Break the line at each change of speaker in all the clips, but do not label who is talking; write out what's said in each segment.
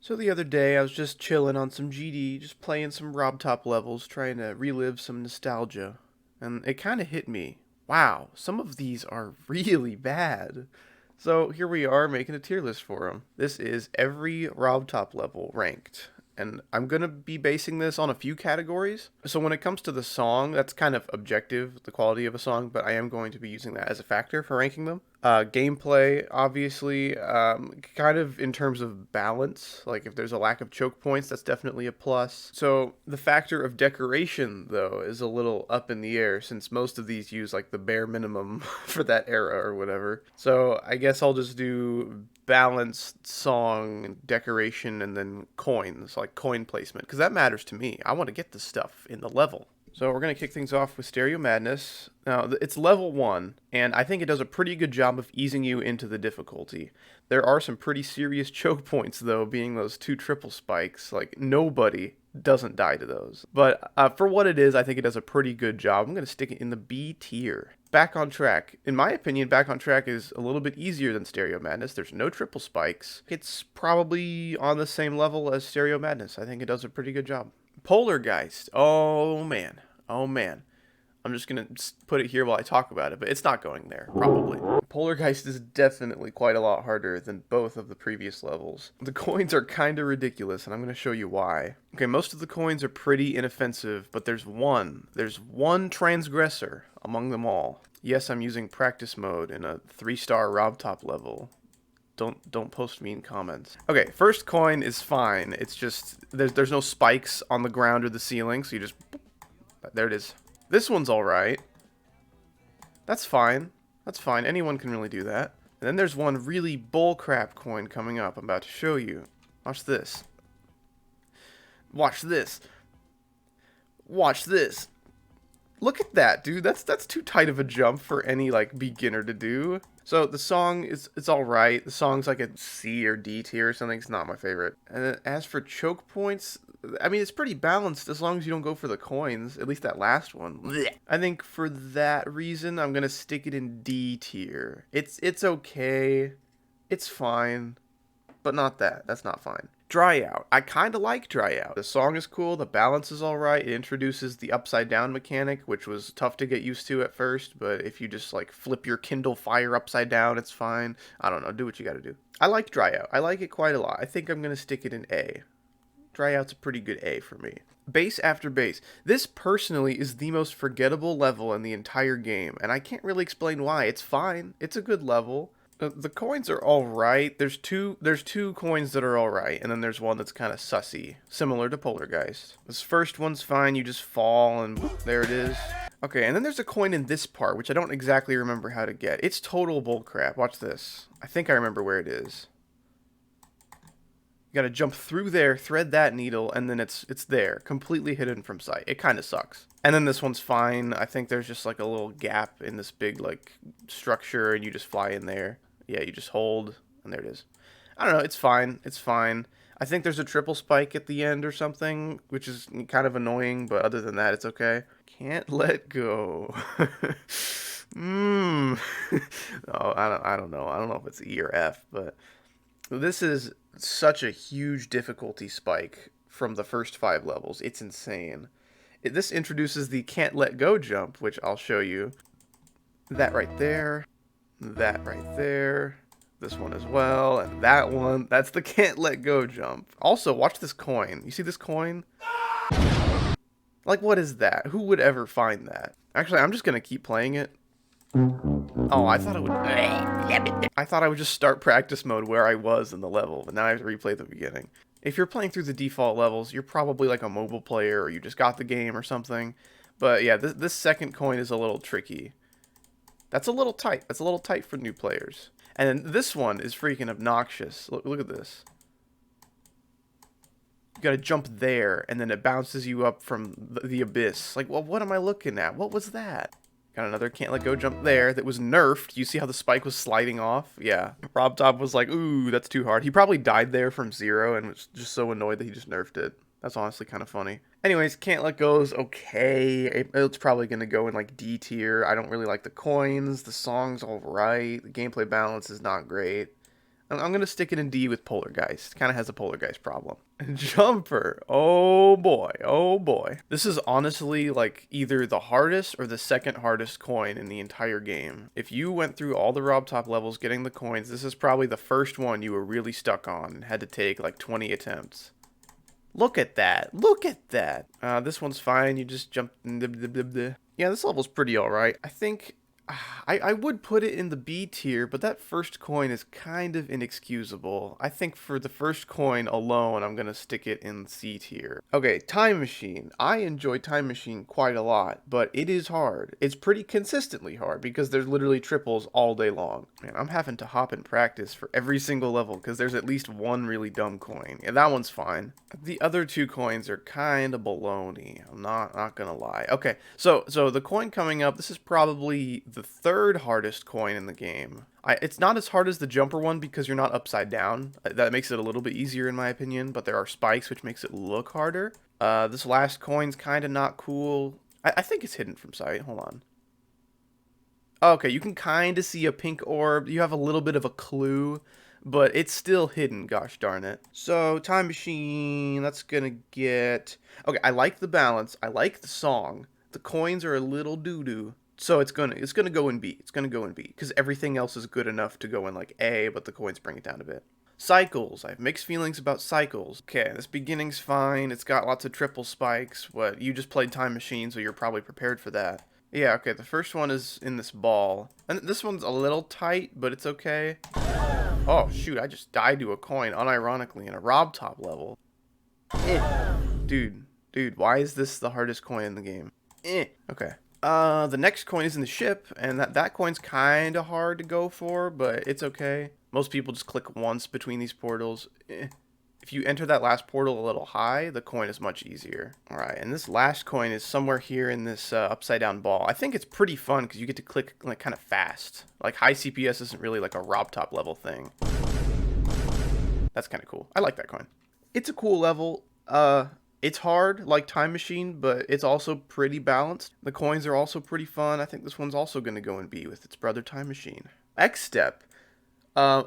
So the other day I was just chilling on some GD, just playing some Robtop levels, trying to relive some nostalgia. And it kind of hit me. Wow, some of these are really bad. So here we are making a tier list for them. This is every Robtop level ranked. And I'm going to be basing this on a few categories. So when it comes to the song, that's kind of objective, the quality of a song, but I am going to be using that as a factor for ranking them. Gameplay, obviously, kind of in terms of balance. Like if there's a lack of choke points, that's definitely a plus. So the factor of decoration, though, is a little up in the air since most of these use like the bare minimum for that era or whatever. So I guess I'll just do balanced song decoration and then coins, like coin placement, because that matters to me. I want to get the stuff in the level. So we're going to kick things off with Stereo Madness. Now, it's level 1, and I think it does a pretty good job of easing you into the difficulty. There are some pretty serious choke points, though, being those 2 triple spikes. Like, nobody doesn't die to those. But for what it is, I think it does a pretty good job. I'm going to stick it in the B tier. Back on Track. In my opinion, Back on Track is a little bit easier than Stereo Madness. There's no triple spikes. It's probably on the same level as Stereo Madness. I think it does a pretty good job. Polargeist. Oh man. Oh man. I'm just going to put it here while I talk about it, but it's not going there, probably. Polargeist is definitely quite a lot harder than both of the previous levels. The coins are kind of ridiculous, and I'm going to show you why. Okay, most of the coins are pretty inoffensive, but there's one transgressor among them all. Yes, I'm using practice mode in a 3-star Robtop level. Don't post mean comments. Okay, first coin is fine. It's just there's no spikes on the ground or the ceiling, so you just there it is. This one's all right. That's fine. That's fine. Anyone can really do that. And then there's one really bullcrap coin coming up. I'm about to show you. Watch this. Watch this. Watch this. Look at that, dude. That's too tight of a jump for any like beginner to do. So the song it's all right. The song's like a C or D tier or something. It's not my favorite. And then as for choke points, I mean it's pretty balanced as long as you don't go for the coins. At least that last one. Blech. I think for that reason, I'm gonna stick it in D tier. It's okay. It's fine, but not that. That's not fine. Dry Out. I kind of like Dry Out. The song is cool, the balance is alright, it introduces the upside down mechanic, which was tough to get used to at first, but if you just like flip your Kindle Fire upside down, it's fine. I don't know, do what you gotta do. I like Dry Out. I like it quite a lot. I think I'm gonna stick it in A. Dry Out's a pretty good A for me. Base after base. This personally is the most forgettable level in the entire game, and I can't really explain why. It's fine. It's a good level. The coins are all right. There's two coins that are all right, and then there's one that's kind of sussy, similar to Polargeist. This first one's fine. You just fall, and there it is. Okay, and then there's a coin in this part, which I don't exactly remember how to get. It's total bullcrap. Watch this. I think I remember where it is. You gotta jump through there, thread that needle, and then it's there, completely hidden from sight. It kind of sucks. And then this one's fine. I think there's just like a little gap in this big like structure, and you just fly in there. Yeah, you just hold, and there it is. I don't know, it's fine. It's fine. I think there's a triple spike at the end or something, which is kind of annoying, but other than that, it's okay. Can't let go. Oh, I don't know. I don't know if it's E or F, but this is such a huge difficulty spike from the first 5 levels. It's insane. This introduces the can't let go jump, which I'll show you. That right there. That right there. This one as well. And that one. That's the can't let go jump. Also, watch this coin. You see this coin? Like, what is that? Who would ever find that? Actually, I'm just going to keep playing it. Oh, I thought I would just start practice mode where I was in the level, but now I have to replay the beginning. If you're playing through the default levels, you're probably like a mobile player or you just got the game or something. But yeah, this second coin is a little tricky. That's a little tight. That's a little tight for new players. And then this one is freaking obnoxious. Look at this. You gotta jump there, and then it bounces you up from the abyss. Like, well, what am I looking at? What was that? Got another can't let go jump there that was nerfed. You see how the spike was sliding off? Yeah. Robtop was like, ooh, that's too hard. He probably died there from 0 and was just so annoyed that he just nerfed it. That's honestly kind of funny. Anyways, can't let go is okay. It's probably going to go in like D tier. I don't really like the coins. The song's alright. The gameplay balance is not great. I'm gonna stick it in D with Poltergeist. Kind of has a Poltergeist problem. Jumper. Oh boy. Oh boy. This is honestly like either the hardest or the second hardest coin in the entire game. If you went through all the Robtop levels getting the coins, this is probably the first one you were really stuck on and had to take like 20 attempts. Look at that. Look at that. This one's fine. You just jump. Yeah, this level's pretty alright. I think I would put it in the B tier, but that first coin is kind of inexcusable. I think for the first coin alone, I'm going to stick it in C tier. Okay, Time Machine. I enjoy Time Machine quite a lot, but it is hard. It's pretty consistently hard because there's literally triples all day long. Man, I'm having to hop in practice for every single level because there's at least one really dumb coin. Yeah, that one's fine. The other two coins are kind of baloney. I'm not going to lie. Okay, so the coin coming up, this is probably the third hardest coin in the game. It's not as hard as the jumper one because you're not upside down. That makes it a little bit easier in my opinion, but there are spikes which makes it look harder. This last coin's kind of not cool. I think it's hidden from sight. Hold on. Okay, you can kind of see a pink orb. You have a little bit of a clue, but it's still hidden, gosh darn it. So, Time Machine, that's gonna get... Okay, I like the balance. I like the song. The coins are a little doo-doo. So it's gonna go in B. It's gonna go in B because everything else is good enough to go in like A, but the coins bring it down a bit. Cycles. I have mixed feelings about Cycles. Okay, this beginning's fine. It's got lots of triple spikes. What, you just played Time Machine, so you're probably prepared for that. Yeah, okay, the first one is in this ball. And this one's a little tight, but it's okay. Oh, shoot, I just died to a coin, unironically, in a Robtop level. Dude, why is this the hardest coin in the game? Okay. The next coin is in the ship, and that coin's kind of hard to go for, but it's okay. Most people just click once between these portals. If you enter that last portal a little high, the coin is much easier. Alright, and this last coin is somewhere here in this upside down ball. I think it's pretty fun because you get to click like kind of fast. Like high CPS isn't really like a Robtop level thing. That's kind of cool. I like that coin. It's a cool level. It's hard, like Time Machine, but it's also pretty balanced. The coins are also pretty fun. I think this one's also going to go in B with its brother Time Machine. XStep.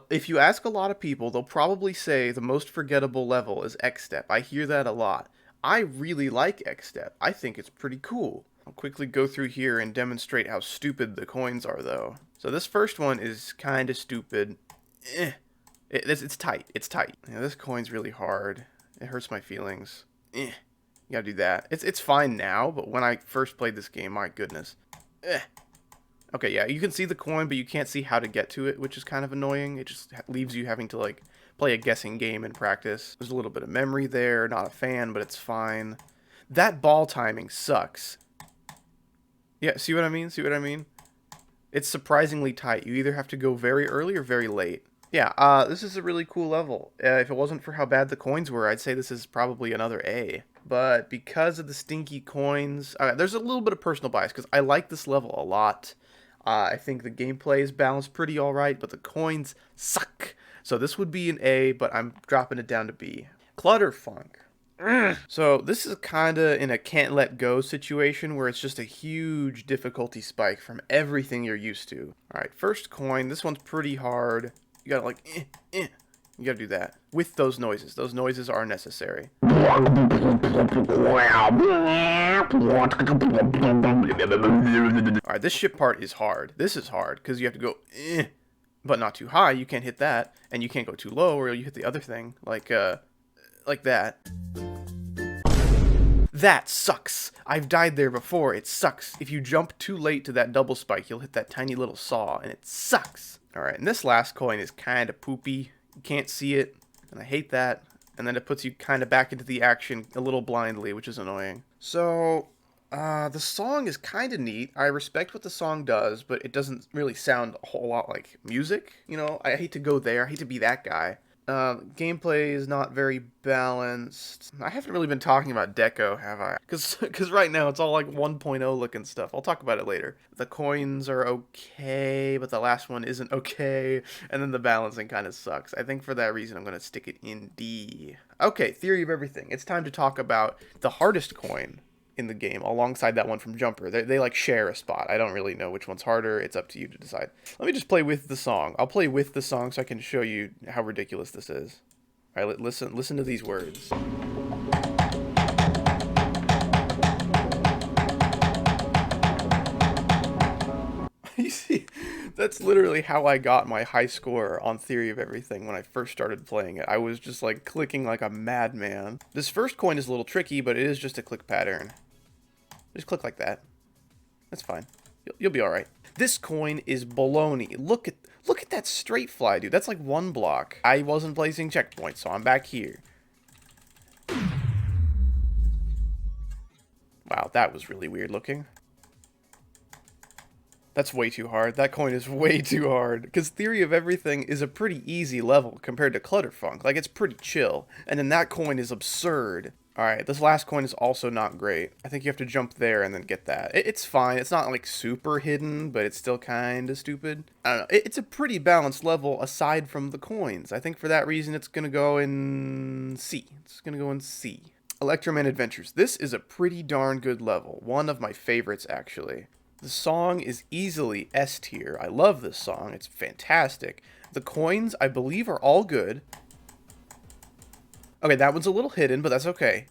If you ask a lot of people, they'll probably say the most forgettable level is XStep. I hear that a lot. I really like XStep. I think it's pretty cool. I'll quickly go through here and demonstrate how stupid the coins are, though. So this first one is kind of stupid. It's tight. It's tight. Yeah, this coin's really hard. It hurts my feelings. You gotta do that. It's fine now, but when I first played this game, my goodness. Okay, yeah, you can see the coin, but you can't see how to get to it, which is kind of annoying. It just leaves you having to, like, play a guessing game in practice. There's a little bit of memory there. Not a fan, but it's fine. That ball timing sucks. Yeah, see what I mean? See what I mean? It's surprisingly tight. You either have to go very early or very late. Yeah, this is a really cool level. If it wasn't for how bad the coins were, I'd say this is probably another A. But because of the stinky coins, there's a little bit of personal bias, because I like this level a lot. I think the gameplay is balanced pretty alright, but the coins suck. So this would be an A, but I'm dropping it down to B. Clutterfunk. So this is kind of in a can't let go situation where it's just a huge difficulty spike from everything you're used to. Alright, first coin. This one's pretty hard. You gotta like, You gotta do that. With those noises. Those noises are necessary. Alright, this ship part is hard. This is hard, because you have to go, but not too high. You can't hit that. And you can't go too low, or you hit the other thing. Like that. That sucks. I've died there before. It sucks. If you jump too late to that double spike, you'll hit that tiny little saw, and it sucks. Alright, and this last coin is kind of poopy. You can't see it, and I hate that. And then it puts you kind of back into the action a little blindly, which is annoying. So, the song is kind of neat. I respect what the song does, but it doesn't really sound a whole lot like music. You know, I hate to go there. I hate to be that guy. Gameplay is not very balanced. I haven't really been talking about deco, have I? Because right now it's all like 1.0 looking stuff. I'll talk about it later. The coins are okay, but the last one isn't okay. And then the balancing kind of sucks. I think for that reason I'm going to stick it in D. Okay, theory of everything. It's time to talk about the hardest coin in the game alongside that one from Jumper. They like share a spot. I don't really know which one's harder. It's up to you to decide. Let me just play with the song. I'll play with the song so I can show you how ridiculous this is. All right, listen to these words. You see, that's literally how I got my high score on Theory of Everything when I first started playing it. I was just like clicking like a madman. This first coin is a little tricky, but it is just a click pattern. Just click like that. That's fine. You'll be all right. This coin is baloney. Look at that straight fly, dude. That's like one block. I wasn't placing checkpoints, so I'm back here. Wow, that was really weird looking. That's way too hard. That coin is way too hard. Because Theory of Everything is a pretty easy level compared to Clutterfunk. Like, it's pretty chill. And then that coin is absurd. Alright, this last coin is also not great. I think you have to jump there and then get that. It's fine. It's not, like, super hidden, but it's still kind of stupid. I don't know. It's a pretty balanced level aside from the coins. I think for that reason it's going to go in C. It's going to go in C. Electroman Adventures. This is a pretty darn good level. One of my favorites, actually. The song is easily S tier. I love this song. It's fantastic. The coins, I believe, are all good. Okay, that one's a little hidden, but that's okay.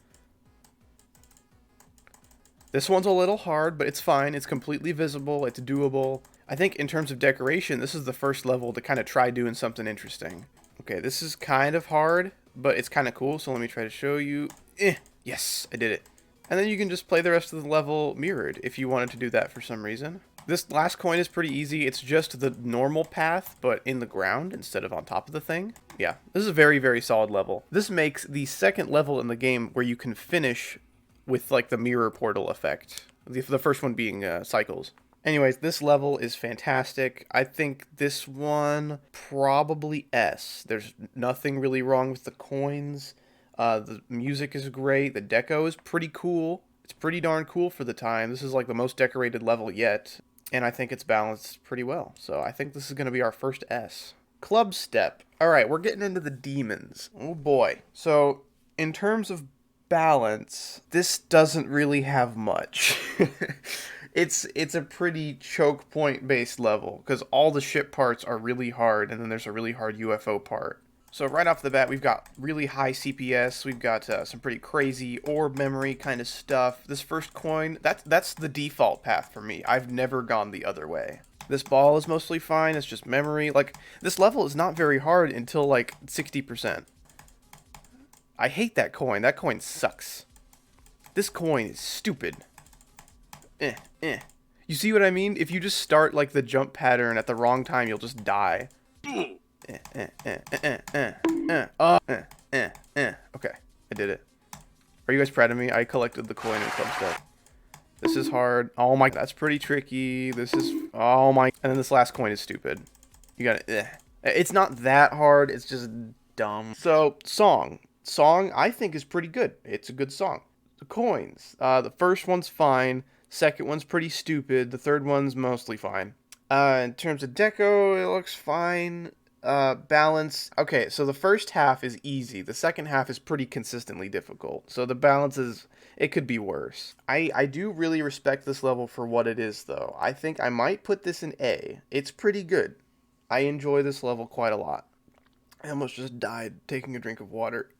This one's a little hard, but it's fine. It's completely visible. It's doable. I think in terms of decoration, this is the first level to kind of try doing something interesting. Okay, this is kind of hard, but it's kind of cool, so let me try to show you. Yes, I did it. And then you can just play the rest of the level mirrored if you wanted to do that for some reason. This last coin is pretty easy. It's just the normal path, but in the ground instead of on top of the thing. Yeah, this is a very, very solid level. This makes the second level in the game where you can finish with like the mirror portal effect. The first one being cycles. Anyways, this level is fantastic. I think this one probably S. There's nothing really wrong with the coins. The music is great. The deco is pretty cool. It's pretty darn cool for the time. This is like the most decorated level yet. And I think it's balanced pretty well. So I think this is going to be our first S. Club Step. Alright, we're getting into the demons. Oh boy. So, in terms of balance, this doesn't really have much. It's a pretty choke point based level. Because all the ship parts are really hard. And then there's a really hard UFO part. So right off the bat, we've got really high CPS, we've got some pretty crazy orb memory kind of stuff. This first coin, that's the default path for me. I've never gone the other way. This ball is mostly fine, it's just memory. Like, this level is not very hard until like 60%. I hate that coin sucks. This coin is stupid. You see what I mean? If you just start like the jump pattern at the wrong time, you'll just die. Okay, I did it. Are you guys proud of me? I collected the coin in Club Step. This is hard. Oh my, that's pretty tricky. This is, oh my, and then this last coin is stupid. You got it. It's not that hard, it's just dumb. So, song I think is pretty good. It's a good song. The coins. The first one's fine. Second one's pretty stupid. The third one's mostly fine. In terms of deco, it looks fine. Balance. Okay, so the first half is easy. The second half is pretty consistently difficult. So the balance is, it could be worse. I do really respect this level for what it is, though. I think I might put this in A. It's pretty good. I enjoy this level quite a lot. I almost just died taking a drink of water.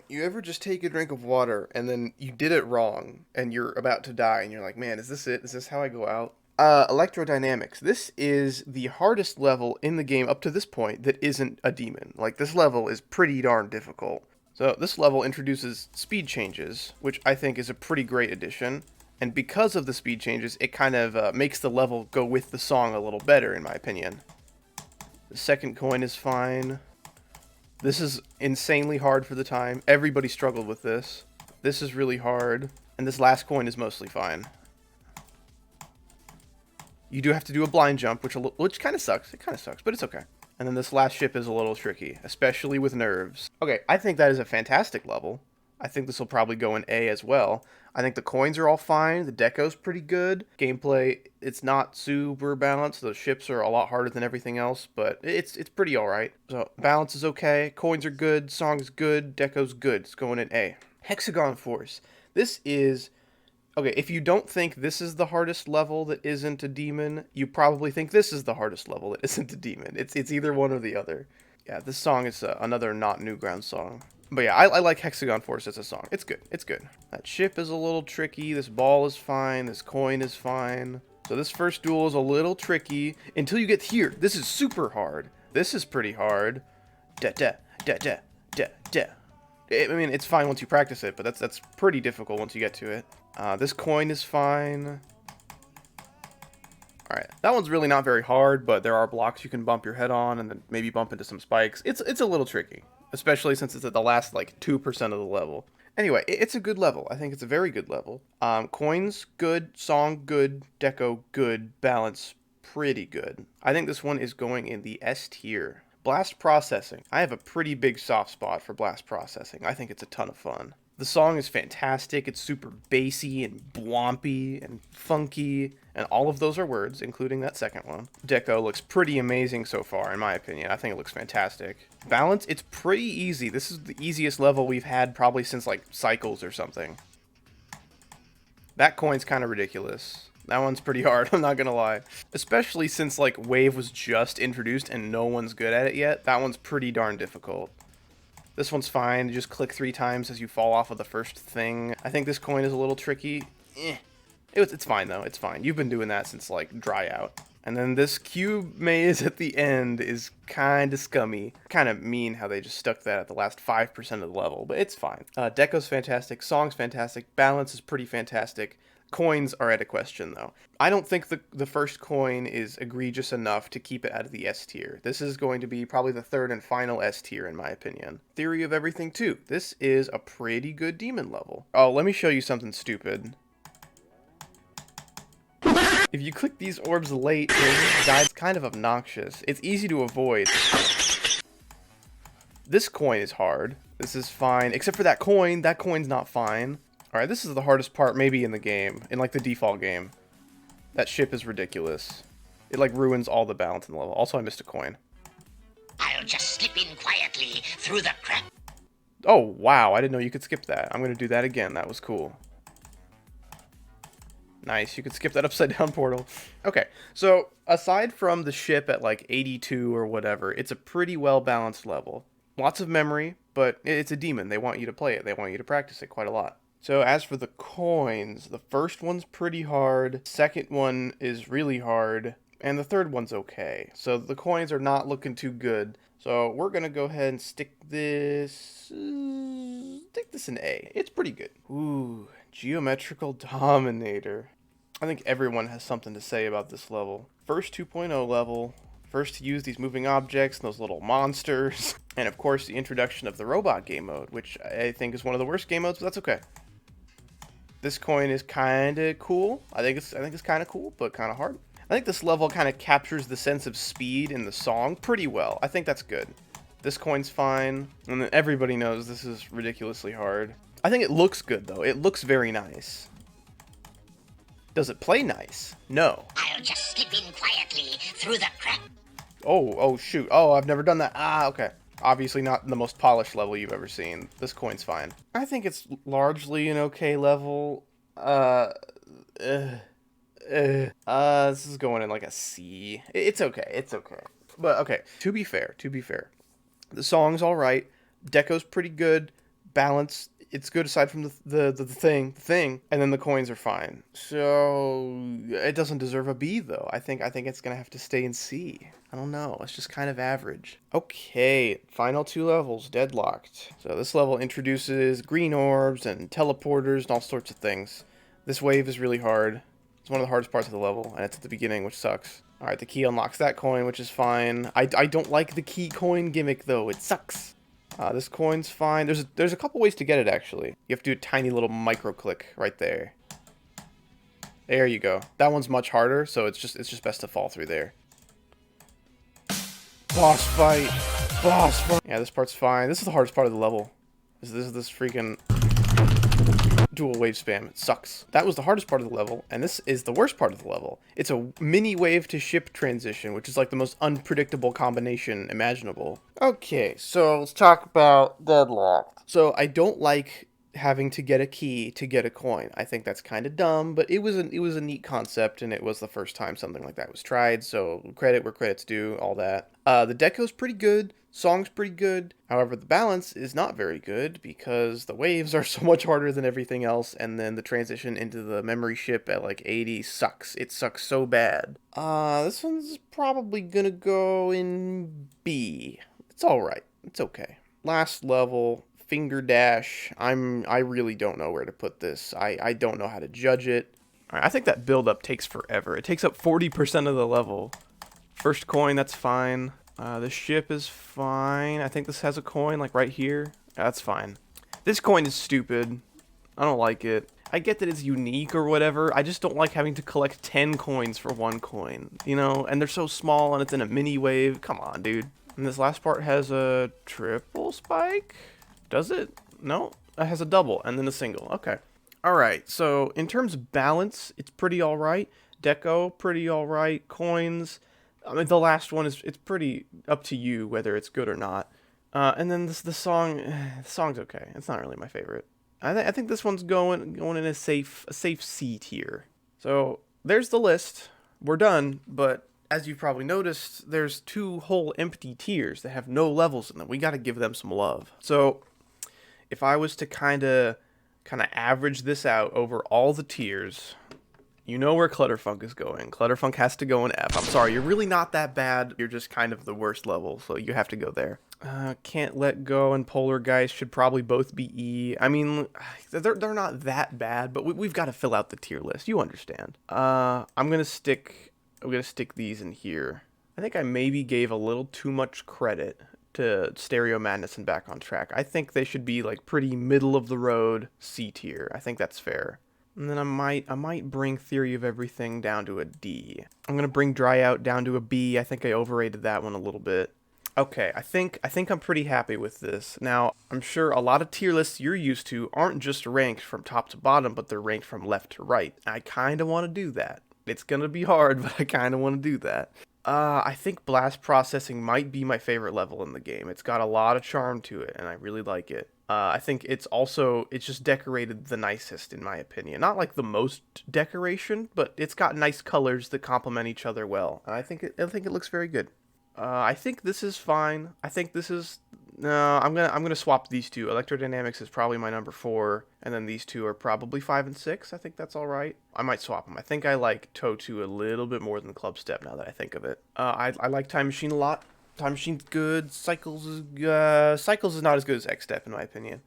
You ever just take a drink of water and then you did it wrong and you're about to die and you're like, man, is this it? Is this how I go out? Electrodynamics. This is the hardest level in the game up to this point that isn't a demon. Like, this level is pretty darn difficult. So, this level introduces speed changes, which I think is a pretty great addition. And because of the speed changes, it kind of makes the level go with the song a little better, in my opinion. The second coin is fine. This is insanely hard for the time. Everybody struggled with this. This is really hard. And this last coin is mostly fine. You do have to do a blind jump, which kind of sucks. It kind of sucks, but it's okay. And then this last ship is a little tricky, especially with nerves. Okay, I think that is a fantastic level. I think this will probably go in A as well. I think the coins are all fine. The deco's pretty good. Gameplay, it's not super balanced. The ships are a lot harder than everything else, but it's pretty alright. So, balance is okay. Coins are good. Song's good. Deco's good. It's going in A. Hexagon Force. This is... Okay, if you don't think this is the hardest level that isn't a demon, you probably think this is the hardest level that isn't a demon. It's either one or the other. Yeah, this song is another not Newgrounds song. But yeah, I like Hexagon Force as a song. It's good. It's good. That ship is a little tricky. This ball is fine. This coin is fine. So this first duel is a little tricky until you get here. This is super hard. This is pretty hard. Da da da da da da. I mean, it's fine once you practice it, but that's pretty difficult once you get to it. This coin is fine. Alright, that one's really not very hard, but there are blocks you can bump your head on and then maybe bump into some spikes. It's a little tricky, especially since it's at the last, like, 2% of the level. Anyway, it's a good level. I think it's a very good level. Coins, good. Song, good. Deco, good. Balance, pretty good. I think this one is going in the S tier. Blast processing. I have a pretty big soft spot for blast processing. I think it's a ton of fun. The song is fantastic. It's super bassy and blompy and funky, and all of those are words, including that second one. Deco looks pretty amazing so far, in my opinion. I think it looks fantastic. Balance, it's pretty easy. This is the easiest level we've had probably since, like, Cycles or something. That coin's kind of ridiculous. That one's pretty hard, I'm not gonna lie. Especially since, like, Wave was just introduced and no one's good at it yet. That one's pretty darn difficult. This one's fine. You just click 3 times as you fall off of the first thing. I think this coin is a little tricky. It's fine, though. It's fine. You've been doing that since, like, Dry Out. And then this cube maze at the end is kind of scummy. Kind of mean how they just stuck that at the last 5% of the level, but it's fine. Deco's fantastic. Song's fantastic. Balance is pretty fantastic. Coins are at a question, though. I don't think the first coin is egregious enough to keep it out of the S tier. This is going to be probably the third and final S tier, in my opinion. Theory of Everything 2. This is a pretty good demon level. Oh, let me show you something stupid. If you click these orbs late, it's kind of obnoxious. It's easy to avoid. This coin is hard. This is fine, except for that coin. That coin's not fine. Alright, this is the hardest part maybe in the game, in like the default game. That ship is ridiculous. It like ruins all the balance in the level. Also, I missed a coin.
I'll just slip in quietly through the crack.
Oh, wow, I didn't know you could skip that. I'm gonna do that again, that was cool. Nice, you could skip that upside down portal. Okay, so aside from the ship at like 82 or whatever, it's a pretty well balanced level. Lots of memory, but it's a demon. They want you to play it. They want you to practice it quite a lot. So as for the coins, the first one's pretty hard, second one is really hard, and the third one's okay. So the coins are not looking too good. So we're gonna go ahead and stick this in A. It's pretty good. Ooh, Geometrical Dominator. I think everyone has something to say about this level. First 2.0 level. First to use these moving objects and those little monsters. And of course the introduction of the robot game mode, which I think is one of the worst game modes, but that's okay. This coin is kind of cool. I think it's kind of cool, but kind of hard. I think this level kind of captures the sense of speed in the song pretty well. I think that's good. This coin's fine. And then everybody knows this is ridiculously hard. I think it looks good, though. It looks very nice. Does it play nice? No.
I'll just slip in quietly through the crack.
Oh, shoot. Oh, I've never done that. Ah, okay. Obviously not the most polished level you've ever seen. This coin's fine. I think it's largely an okay level. This is going in like a C. It's okay. It's okay. But okay, to be fair, the song's all right. Deco's pretty good. Balance, it's good aside from the thing, and then the coins are fine. So it doesn't deserve a B though. I think it's gonna have to stay in C. I don't know. It's just kind of average. Okay, final 2 levels, Deadlocked. So this level introduces green orbs and teleporters and all sorts of things. This wave is really hard. It's one of the hardest parts of the level, and it's at the beginning, which sucks. Alright, the key unlocks that coin, which is fine. I don't like the key coin gimmick though. It sucks. This coin's fine. There's a couple ways to get it, actually. You have to do a tiny little micro click right there. There you go. That one's much harder, so it's just best to fall through there. Boss fight. Yeah, this part's fine. This is the hardest part of the level. This freaking dual wave spam. It sucks. That was the hardest part of the level, and this is the worst part of the level. It's a mini wave to ship transition, which is like the most unpredictable combination imaginable. Okay, so let's talk about Deadlocked. So I don't like having to get a key to get a coin. I think that's kind of dumb, but it was a neat concept, and it was the first time something like that was tried. So credit where credit's due, all that. The deco's pretty good, song's pretty good. However, the balance is not very good because the waves are so much harder than everything else, and then the transition into the memory ship at like 80 sucks. It sucks so bad. This one's probably gonna go in B. It's all right. It's okay. Last level, finger dash. I really don't know where to put this. I don't know how to judge it. All right, I think that build up takes forever. It takes up 40% of the level. First coin, that's fine. The ship is fine. I think this has a coin like right here. That's fine. This coin is stupid. I don't like it. I get that it's unique or whatever. I just don't like having to collect 10 coins for one coin, you know? And they're so small and it's in a mini wave. Come on, dude. And this last part has a triple spike? Does it? No, it has a double and then a single. Okay. All right. So in terms of balance, it's pretty all right. Deco, pretty all right. Coins. I mean, the last one it's pretty up to you whether it's good or not. And then the song, the song's okay. It's not really my favorite. I think this one's going in a safe C tier. So there's the list. We're done, but as you've probably noticed, there's 2 whole empty tiers that have no levels in them. We got to give them some love. So if I was to kind of average this out over all the tiers, you know where Clutterfunk is going. Clutterfunk has to go in F. I'm sorry, you're really not that bad. You're just kind of the worst level, so you have to go there. Can't Let Go and Polargeist should probably both be E. I mean, they're not that bad, but we've got to fill out the tier list. You understand. I'm gonna stick these in here. I think I maybe gave a little too much credit to Stereo Madness and Back on Track. I think they should be like pretty middle of the road C tier. I think that's fair. And then I might bring Theory of Everything down to a D. I'm gonna bring Dry Out down to a B. I think I overrated that one a little bit. Okay, I think I'm pretty happy with this. Now, I'm sure a lot of tier lists you're used to aren't just ranked from top to bottom, but they're ranked from left to right. I kind of want to do that. It's gonna be hard, but I kind of want to do that. I think Blast Processing might be my favorite level in the game. It's got a lot of charm to it, and I really like it. I think it's just decorated the nicest, in my opinion. Not like the most decoration, but it's got nice colors that complement each other well. And I think it looks very good. I think this is fine. I think this is no. I'm gonna swap these two. Electrodynamics is probably my number 4, and then these two are probably 5 and 6. I think that's all right. I might swap them. I think I like Toe2 a little bit more than Clubstep now that I think of it. I like Time Machine a lot. Time Machine's good. Cycles is not as good as XStep in my opinion.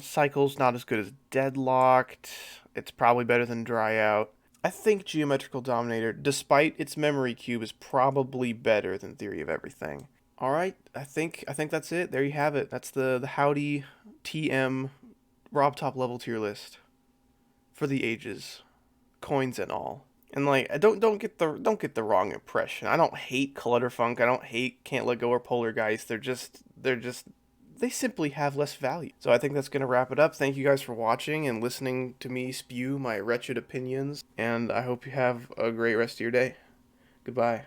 Cycles not as good as Deadlocked. It's probably better than Dry Out. I think Geometrical Dominator, despite its memory cube, is probably better than Theory of Everything. All right, I think that's it. There you have it. That's the Howdy TM Robtop level tier list for the ages, coins and all. And like, don't get the wrong impression. I don't hate Clutterfunk. I don't hate Can't Let Go or Polargeist. They simply have less value. So I think that's going to wrap it up. Thank you guys for watching and listening to me spew my wretched opinions. And I hope you have a great rest of your day. Goodbye.